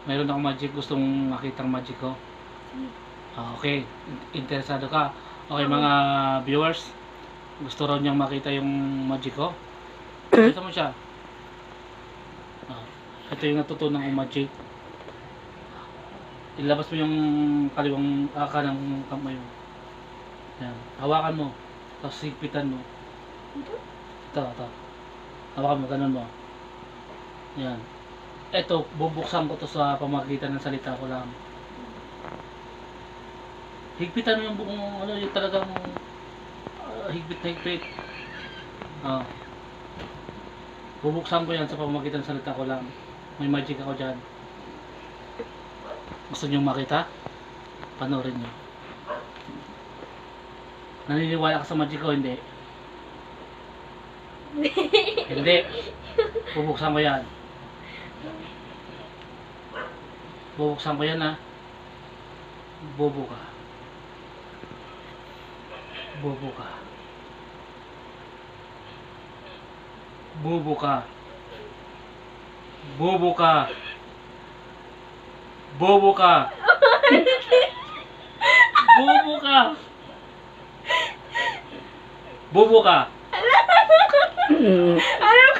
Mayroon akong magic. Gustong makitang magic ko. Okay. Interesado ka? Okay, mga viewers. Gusto raw niyang makita yung magic ko. Kita mo siya. Ito yung natutunan kong magic. Ilabas mo yung kaliwang kanang kamay mo. Yan. Hawakan mo. Tapos higpitan mo. Ito. Hawakan mo, ganun mo. Yan. Ito, bubuksan ko to sa pamagitan ng salita ko lang. Higpitan mo yung buong, yung talagang higpit na higpit. Bubuksan ko yan sa pamagitan ng salita ko lang. May magic ako dyan. Gusto nyo makita? Panoorin nyo. Naniniwala ka sa magic ko? Hindi. Hindi. Bubuksan ko yan. Bubuksan ko yan, ha. Bobo ka. Bobo ka. Bobo ka. Bobo ka. Bobo ka. Bobo ka. Bobo ka. Ano